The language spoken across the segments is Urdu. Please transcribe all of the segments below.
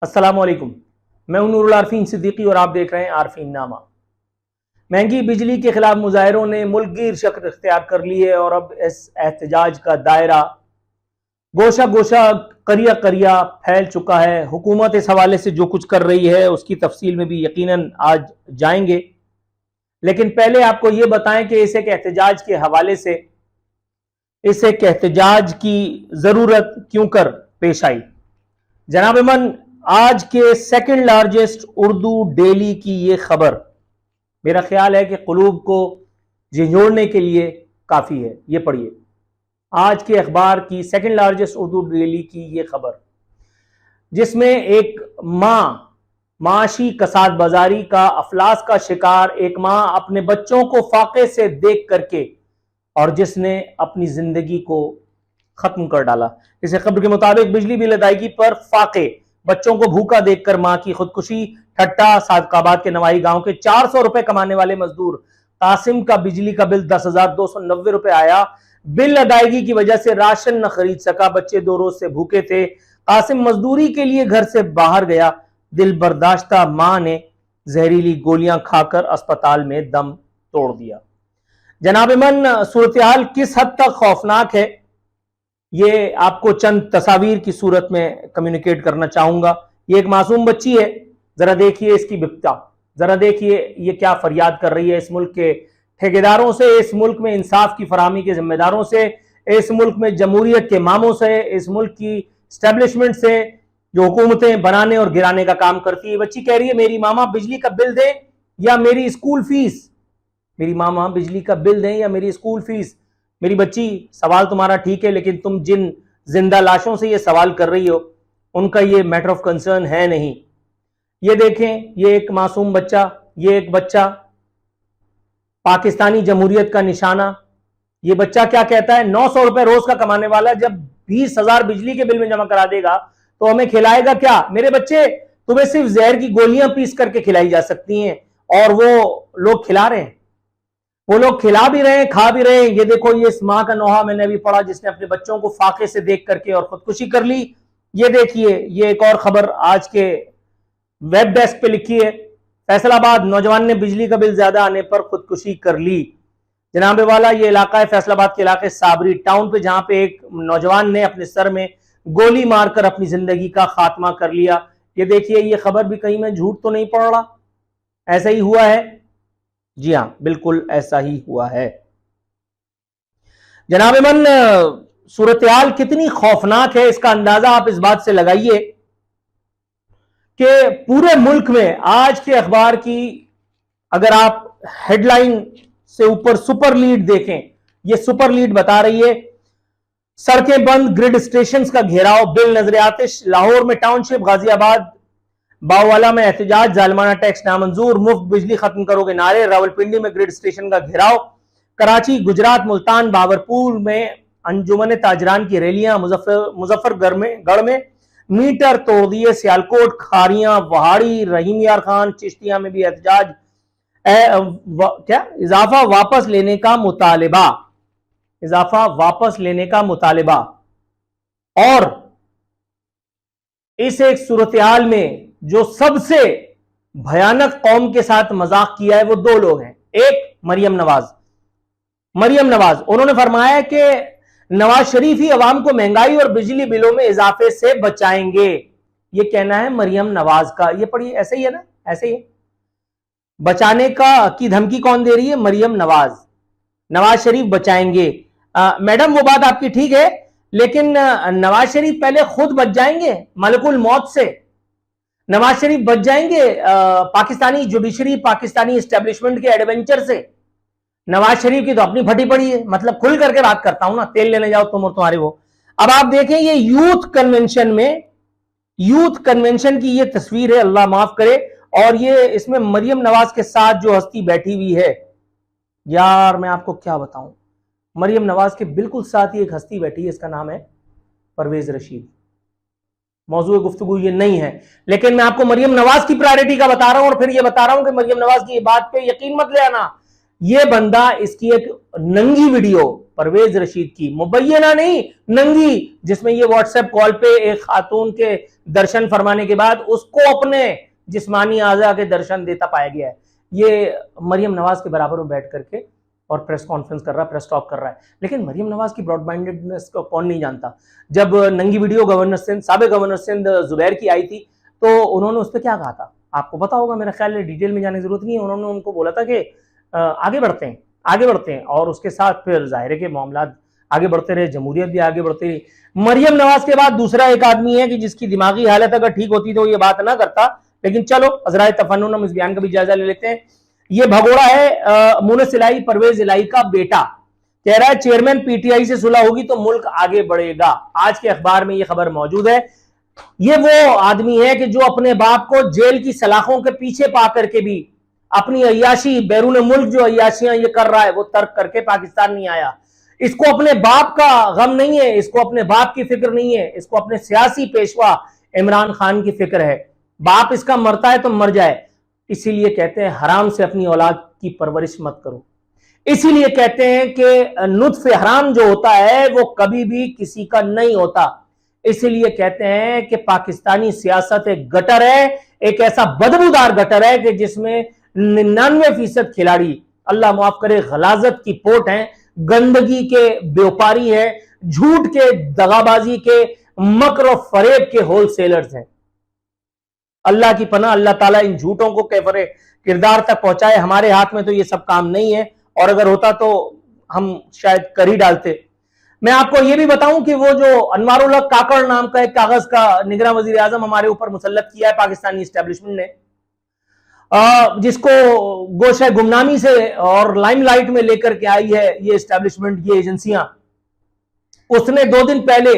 السلام علیکم، میں ہوں نور العارفین صدیقی اور آپ دیکھ رہے ہیں عارفین نامہ۔ مہنگی بجلی کے خلاف مظاہروں نے ملک گیر شکل اختیار کر لی ہے اور اب اس احتجاج کا دائرہ گوشہ گوشہ قریہ قریہ پھیل چکا ہے۔ حکومت اس حوالے سے جو کچھ کر رہی ہے اس کی تفصیل میں بھی یقیناً آج جائیں گے، لیکن پہلے آپ کو یہ بتائیں کہ اس ایک احتجاج کے حوالے سے اس ایک احتجاج کی ضرورت کیوں کر پیش آئی۔ جناب من، آج کے سیکنڈ لارجسٹ اردو ڈیلی کی یہ خبر میرا خیال ہے کہ قلوب کو جھنجھوڑنے کے لیے کافی ہے۔ یہ پڑھیے، آج کے اخبار کی سیکنڈ لارجسٹ اردو ڈیلی کی یہ خبر، جس میں ایک ماں معاشی کساد بازاری کا افلاس کا شکار ایک ماں اپنے بچوں کو فاقے سے دیکھ کر کے اور جس نے اپنی زندگی کو ختم کر ڈالا۔ اس خبر کے مطابق بجلی بل ادائیگی پر فاقے، بچوں کو بھوکا دیکھ کر ماں کی خودکشی۔ ٹھٹا صادق آباد کے نوائی گاؤں کے 400 روپے کمانے والے مزدور قاسم کا بجلی کا بل 10,290 روپے آیا۔ بل ادائیگی کی وجہ سے راشن نہ خرید سکا، بچے 2 روز سے بھوکے تھے۔ قاسم مزدوری کے لیے گھر سے باہر گیا۔ دل برداشتہ ماں نے زہریلی گولیاں کھا کر اسپتال میں دم توڑ دیا۔ جناب من، صورتحال کس حد تک خوفناک ہے یہ آپ کو چند تصاویر کی صورت میں کمیونیکیٹ کرنا چاہوں گا۔ یہ ایک معصوم بچی ہے، ذرا دیکھیے اس کی بپتا، ذرا دیکھیے یہ کیا فریاد کر رہی ہے اس ملک کے ٹھیکیداروں سے، اس ملک میں انصاف کی فراہمی کے ذمہ داروں سے، اس ملک میں جمہوریت کے ماموں سے، اس ملک کی اسٹیبلشمنٹ سے جو حکومتیں بنانے اور گرانے کا کام کرتی ہے۔ بچی کہہ رہی ہے میری ماما بجلی کا بل دیں یا میری اسکول فیس، میری ماما بجلی کا بل دیں یا میری اسکول فیس۔ میری بچی، سوال تمہارا ٹھیک ہے، لیکن تم جن زندہ لاشوں سے یہ سوال کر رہی ہو ان کا یہ میٹر آف کنسرن ہے نہیں۔ یہ دیکھیں، یہ ایک معصوم بچہ، یہ ایک بچہ پاکستانی جمہوریت کا نشانہ۔ یہ بچہ کیا کہتا ہے؟ 900 روپے روز کا کمانے والا جب 20,000 بجلی کے بل میں جمع کرا دے گا تو ہمیں کھلائے گا کیا؟ میرے بچے، تمہیں صرف زہر کی گولیاں پیس کر کے کھلائی جا سکتی ہیں اور وہ لوگ کھلا رہے ہیں، وہ لوگ کھلا بھی رہے ہیں، کھا بھی رہے ہیں۔ یہ دیکھو، یہ اس ماں کا نوحہ میں نے ابھی پڑھا جس نے اپنے بچوں کو فاقے سے دیکھ کر کے اور خودکشی کر لی۔ یہ دیکھیے، یہ ایک اور خبر آج کے ویب ڈیسک پہ لکھی ہے، فیصل آباد نوجوان نے بجلی کا بل زیادہ آنے پر خودکشی کر لی۔ جناب والا، یہ علاقہ ہے فیصل آباد کے علاقے صابری ٹاؤن پہ، جہاں پہ ایک نوجوان نے اپنے سر میں گولی مار کر اپنی زندگی کا خاتمہ کر لیا۔ یہ دیکھیے، یہ خبر بھی کہیں میں جھوٹ تو نہیں پڑھ رہا، ایسا ہی ہوا ہے؟ جی ہاں، بالکل ایسا ہی ہوا ہے۔ جناب من، صورتحال کتنی خوفناک ہے اس کا اندازہ آپ اس بات سے لگائیے کہ پورے ملک میں آج کے اخبار کی اگر آپ ہیڈ لائن سے اوپر سپر لیڈ دیکھیں، یہ سپر لیڈ بتا رہی ہے سڑکیں بند، گریڈ اسٹیشنز کا گھیراؤ، بل نظر آتش۔ لاہور میں ٹاؤن شپ، غازی آباد باوالا میں احتجاج، ظالمانہ ٹیکس نامنظور، مفت بجلی ختم کرو گے نعرے، راولپنڈی میں گریڈ اسٹیشن کا گھیراؤ، کراچی، گجرات، ملتان، باورپور میں انجمن تاجران کی ریلیاں، مظفر گڑھ میں میٹر توڑ دیے، سیالکوٹ، کھاریاں، وہاڑی، رحیم یار خان، چشتیاں میں بھی احتجاج، اضافہ واپس لینے کا مطالبہ، اضافہ واپس لینے کا مطالبہ۔ اور اس ایک صورتحال میں جو سب سے بھیانک قوم کے ساتھ مذاق کیا ہے وہ 2 لوگ ہیں۔ ایک مریم نواز، انہوں نے فرمایا کہ نواز شریف ہی عوام کو مہنگائی اور بجلی بلوں میں اضافے سے بچائیں گے۔ یہ کہنا ہے مریم نواز کا۔ یہ پڑھیے، ایسے ہی ہے نا، ایسے ہی ہے۔ بچانے کی دھمکی کون دے رہی ہے؟ مریم نواز۔ نواز شریف بچائیں گے۔ میڈم، وہ بات آپ کی ٹھیک ہے، لیکن نواز شریف پہلے خود بچ جائیں گے ملک الموت سے۔ نواز شریف بچ جائیں گے پاکستانی جوڈیشری، پاکستانی اسٹیبلشمنٹ کے ایڈونچر سے۔ نواز شریف کی تو اپنی پھٹی پڑی ہے، مطلب کھل کر کے بات کرتا ہوں نا، تیل لینے جاؤ تم اور تمہارے وہ۔ اب آپ دیکھیں، یہ یوتھ کنونشن کی یہ تصویر ہے، اللہ معاف کرے، اور یہ اس میں مریم نواز کے ساتھ جو ہستی بیٹھی ہوئی ہے، یار میں آپ کو کیا بتاؤں، مریم نواز کے بالکل ساتھ ہی ایک ہستی بیٹھی ہے، اس کا نام ہے پرویز رشید۔ موضوع گفتگو یہ نہیں ہے، لیکن میں آپ کو مریم نواز کی پرائرٹی کا بتا رہا ہوں، اور پھر یہ بتا رہا ہوں کہ مریم نواز کی یہ بات پہ یقین مت لے آنا یہ بندہ اس کی ایک ننگی ویڈیو پرویز رشید کی، مبینہ نہیں ننگی، جس میں یہ واٹس ایپ کال پہ ایک خاتون کے درشن فرمانے کے بعد اس کو اپنے جسمانی اعضاء کے درشن دیتا پایا گیا ہے. یہ مریم نواز کے برابر میں بیٹھ کر کے اور پریس کانفرنس کر رہا ہے، پریس ٹاک کر رہا ہے. لیکن مریم نواز کی براڈ مائنڈڈنس کو کون نہیں جانتا. جب ننگی ویڈیو گورنر سندھ، سابق گورنر سندھ زبیر کی آئی تھی تو انہوں نے اس پہ کیا کہا تھا آپ کو پتا ہوگا، میرا خیال ہے ڈیٹیل میں جانے کی ضرورت نہیں ہے. انہوں نے ان کو بولا تھا کہ آگے بڑھتے ہیں اور اس کے ساتھ پھر ظاہر ہے کہ معاملات آگے بڑھتے رہے، جمہوریت بھی آگے بڑھتی رہی. مریم نواز کے بعد دوسرا ایک آدمی ہے کہ جس کی دماغی حالت اگر ٹھیک ہوتی تو یہ بات نہ کرتا، لیکن چلو عذرائے تفنن ہم اس بیان کا بھی جائزہ لے لیتے ہیں. یہ بھگوڑا ہے مونس الہی، پرویز الہی کا بیٹا، کہہ رہا ہے چیئرمین پی ٹی آئی سے صلح ہوگی تو ملک آگے بڑھے گا. آج کے اخبار میں یہ خبر موجود ہے. یہ وہ آدمی ہے کہ جو اپنے باپ کو جیل کی سلاخوں کے پیچھے پا کر کے بھی اپنی عیاشی، بیرون ملک جو عیاشیاں یہ کر رہا ہے وہ ترک کر کے پاکستان نہیں آیا. اس کو اپنے باپ کا غم نہیں ہے، اس کو اپنے باپ کی فکر نہیں ہے، اس کو اپنے سیاسی پیشوا عمران خان کی فکر ہے. باپ اس کا مرتا ہے تو مر جائے. اسی لیے کہتے ہیں حرام سے اپنی اولاد کی پرورش مت کرو. اسی لیے کہتے ہیں کہ نطف حرام جو ہوتا ہے وہ کبھی بھی کسی کا نہیں ہوتا. اسی لیے کہتے ہیں کہ پاکستانی سیاست ایک گٹر ہے، ایک ایسا بدبودار گٹر ہے کہ جس میں 99% کھلاڑی اللہ معاف کرے غلاظت کی پوٹ ہیں، گندگی کے بیوپاری ہیں، جھوٹ کے، دغابازی کے، مکر و فریب کے ہول سیلرز ہیں. اللہ کی پناہ، اللہ تعالیٰ ان جھوٹوں کو کیفر کردار تک پہنچائے. ہمارے ہاتھ میں تو یہ سب کام نہیں ہے، اور اگر ہوتا تو ہم شاید کر ہی ڈالتے. میں آپ کو یہ بھی بتاؤں کہ وہ جو انوار الحق کاکڑ نام کا ایک کاغذ کا نگراں وزیر اعظم ہمارے اوپر مسلط کیا ہے پاکستانی اسٹیبلشمنٹ نے، جس کو گوشہ گمنامی سے اور لائم لائٹ میں لے کر کے آئی ہے یہ اسٹیبلشمنٹ، یہ ایجنسیاں، اس نے 2 دن پہلے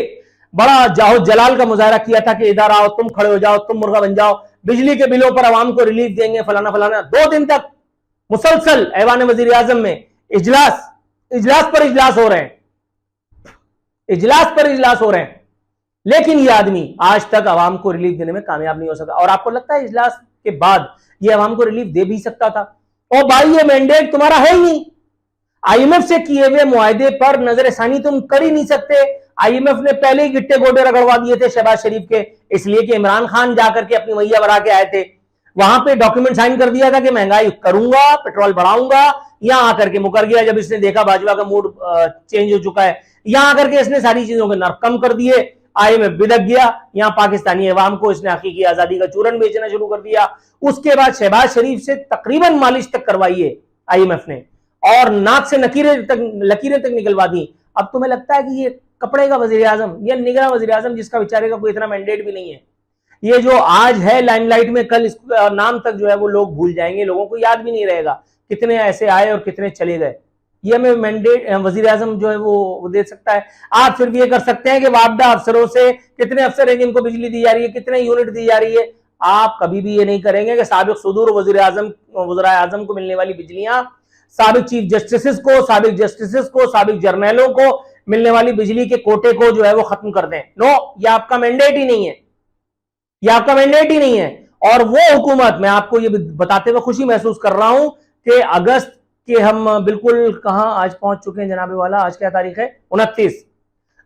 بڑا جاہو جلال کا مظاہرہ کیا تھا کہ ادھر آؤ، تم کھڑے ہو جاؤ، تم مرغا بن جاؤ، بجلی کے بلوں پر عوام کو ریلیف دیں گے، فلانا فلانا. 2 دن تک مسلسل ایوان وزیر اعظم میں اجلاس پر اجلاس ہو رہے ہیں، اجلاس پر اجلاس ہو رہے ہیں. لیکن یہ آدمی آج تک عوام کو ریلیف دینے میں کامیاب نہیں ہو سکا. اور آپ کو لگتا ہے اجلاس کے بعد یہ عوام کو ریلیف دے بھی سکتا تھا؟ اور بھائی یہ مینڈیٹ تمہارا ہے ہی نہیں. آئی ایم ایف سے کیے ہوئے معاہدے پر نظر ثانی تم کر ہی نہیں سکتے. آئی ایم ایف نے پہلے ہی گٹے گوڈے رگڑوا دیے تھے شہباز شریف کے، اس لیے کہ عمران خان جا کر کے اپنی میاں بنا کے آئے تھے. وہاں پہ ڈاکیومنٹ سائن کر دیا تھا کہ مہنگائی کروں گا، پیٹرول بڑھاؤں گا. یہاں آ کر کے مکر گیا جب اس نے دیکھا باجوہ کا موڈ چینج ہو چکا ہے. یہاں آ کر کے اس نے ساری چیزوں کے نرخ کم کر دیے. آئی ایم ایف بدک گیا. یہاں پاکستانی عوام کو اس نے حقیقی آزادی کا چورن بیچنا شروع کر دیا. اس کے بعد شہباز شریف سے تقریباً مالش تک کروائی ہے آئی ایم ایف نے، اور ناک سے لکیریں تک نکلوا دی. اب تمہیں لگتا ہے کہ یہ کپڑے کا وزیر اعظم، یہ نگراں وزیر اعظم جس کا بیچارے کا کوئی اتنا مینڈیٹ بھی نہیں ہے، یہ جو آج ہے لائم لائٹ میں، کل اس نام تک جو ہے وہ لوگ بھول جائیں گے، لوگوں کو یاد بھی نہیں رہے گا کتنے ایسے آئے اور کتنے چلے گئے. یہ ہمیں مینڈیٹ وزیر اعظم جو ہے وہ دے سکتا ہے. آپ صرف یہ کر سکتے ہیں کہ وابدہ افسروں سے کتنے افسر ہیں جن کو بجلی دی جا رہی ہے، کتنے یونٹ دی جا رہی ہے. آپ کبھی بھی یہ نہیں کریں گے کہ سابق صدور وزراء اعظم کو ملنے والی بجلیاں، سابق چیف جسٹسز کو، سابق جرنیلوں کو ملنے والی بجلی کے کوٹے کو جو ہے وہ ختم کر دیں. نو، یہ آپ کا مینڈیٹ ہی نہیں ہے، یہ آپ کا مینڈیٹ ہی نہیں ہے. اور وہ حکومت، میں آپ کو یہ بتاتے ہوئے خوشی محسوس کر رہا ہوں کہ اگست کے ہم بالکل کہاں آج پہنچ چکے ہیں جناب والا، آج کیا تاریخ ہے؟ 29.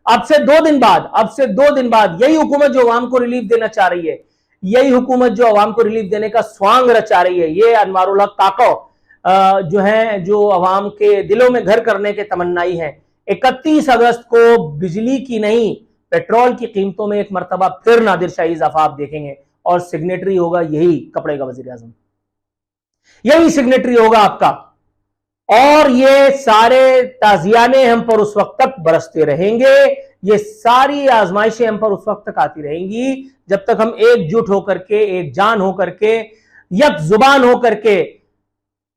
اب سے 2 دن بعد یہی حکومت جو عوام کو ریلیف دینا چاہ رہی ہے، یہی حکومت جو عوام کو ریلیف دینے کا سوانگ رچا رہی ہے، یہ انوار الحق کاکڑ جو ہیں، جو عوام کے دلوں میں گھر کرنے کے تمنائی ہیں، 31 اگست کو بجلی کی نہیں پیٹرول کی قیمتوں میں ایک مرتبہ پھر نادر شاہی اضافہ آپ دیکھیں گے، اور سگنیٹری ہوگا یہی کپڑے کا وزیر اعظم، یہی سگنیٹری ہوگا آپ کا. اور یہ سارے تازیانے ہم پر اس وقت تک برستے رہیں گے، یہ ساری آزمائشیں ہم پر اس وقت تک آتی رہیں گی جب تک ہم ایک جٹ ہو کر کے، ایک جان ہو کر کے، یک زبان ہو کر کے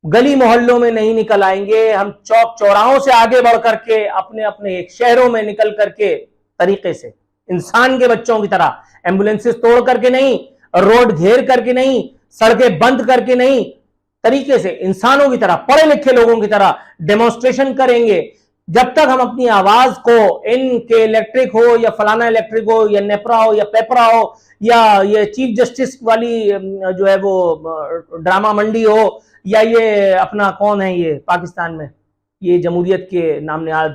گلی محلوں میں نہیں نکل آئیں گے. ہم چوک چوراہوں سے آگے بڑھ کر کے اپنے اپنے ایک شہروں میں نکل کر کے طریقے سے انسان کے بچوں کی طرح، ایمبولینسز توڑ کر کے نہیں، روڈ گھیر کر کے نہیں، سڑکیں بند کر کے نہیں، طریقے سے انسانوں کی طرح، پڑھے لکھے لوگوں کی طرح ڈیمونسٹریشن کریں گے. جب تک ہم اپنی آواز کو ان کے الیکٹرک ہو یا فلانا الیکٹرک ہو یا نیپرا ہو یا پیپرا ہو یا یہ چیف جسٹس والی جو ہے وہ ڈرامہ منڈی ہو یا یہ اپنا کون ہے یہ پاکستان میں یہ جمہوریت کے نام نہاد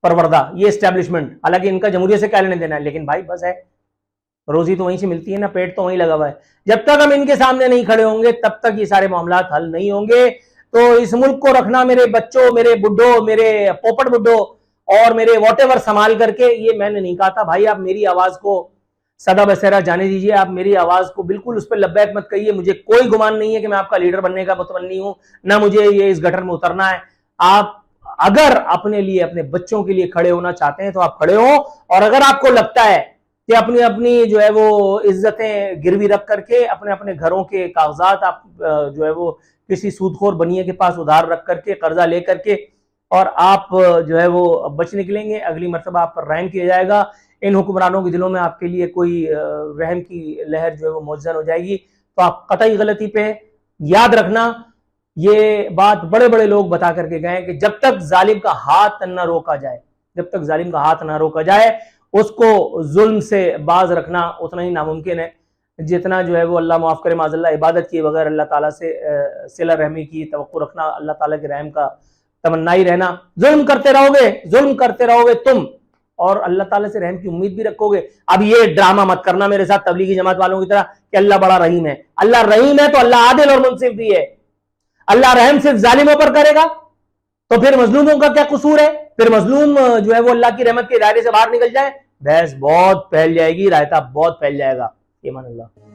پروردہ یہ اسٹیبلشمنٹ، حالانکہ ان کا جمہوریت سے کیا لینے دینا ہے، لیکن بھائی بس ہے، روزی تو وہیں سے ملتی ہے نا، پیٹ تو وہیں لگا ہوا ہے. جب تک ہم ان کے سامنے نہیں کھڑے ہوں گے تب تک یہ سارے معاملات حل نہیں ہوں گے. تو اس ملک کو رکھنا میرے بچوں، میرے بڈھوں، میرے پوپٹ بڈھوں اور میرے واٹ ایور سنبھال کر کے، یہ میں نے نہیں کہا تھا. بھائی آپ میری آواز کو سدا بسیرا جانے دیجئے، آپ میری آواز کو بالکل اس پہ لبیک مت کہیے. مجھے کوئی گمان نہیں ہے کہ میں آپ کا لیڈر بننے کا متمنی ہوں، نہ مجھے یہ اس گٹر میں اترنا ہے. آپ اگر اپنے لیے اپنے بچوں کے لیے کھڑے ہونا چاہتے ہیں تو آپ کھڑے ہوں، اور اگر آپ کو لگتا ہے کہ اپنی اپنی جو ہے وہ عزتیں گروی رکھ کر کے اپنے اپنے گھروں کے کاغذات آپ جو ہے وہ کسی سودخور بنیے کے پاس ادھار رکھ کر کے قرضہ لے کر کے اور آپ جو ہے وہ بچ نکلیں گے، اگلی مرتبہ آپ پر رحم کیا جائے گا، ان حکمرانوں کے دلوں میں آپ کے لیے کوئی رحم کی لہر جو ہے وہ موجزن ہو جائے گی، تو آپ قطعی غلطی پہ. یاد رکھنا یہ بات بڑے بڑے لوگ بتا کر کے گئے کہ جب تک ظالم کا ہاتھ نہ روکا جائے، جب تک ظالم کا ہاتھ نہ روکا جائے اس کو ظلم سے باز رکھنا اتنا ہی ناممکن ہے جتنا جو ہے وہ اللہ معاف کرے معاذ اللہ عبادت کیے بغیر اللہ تعالیٰ سے صلہ رحمی کی توقع رکھنا، اللہ تعالیٰ کے رحم کا تمنائی رہنا. ظلم کرتے رہو گے تم، اور اللہ تعالیٰ سے رحم کی امید بھی رکھو گے. اب یہ ڈرامہ مت کرنا میرے ساتھ تبلیغی جماعت والوں کی طرح کہ اللہ بڑا رحیم ہے. اللہ رحیم ہے تو اللہ عادل اور منصف بھی ہے. اللہ رحم صرف ظالموں پر کرے گا تو پھر مظلوموں کا کیا قصور ہے؟ پھر مظلوم جو ہے وہ اللہ کی رحمت کے دائرے سے باہر نکل جائے، بحث بہت پھیل جائے گی، رائتہ بہت پھیل جائے گا. ایمان اللہ.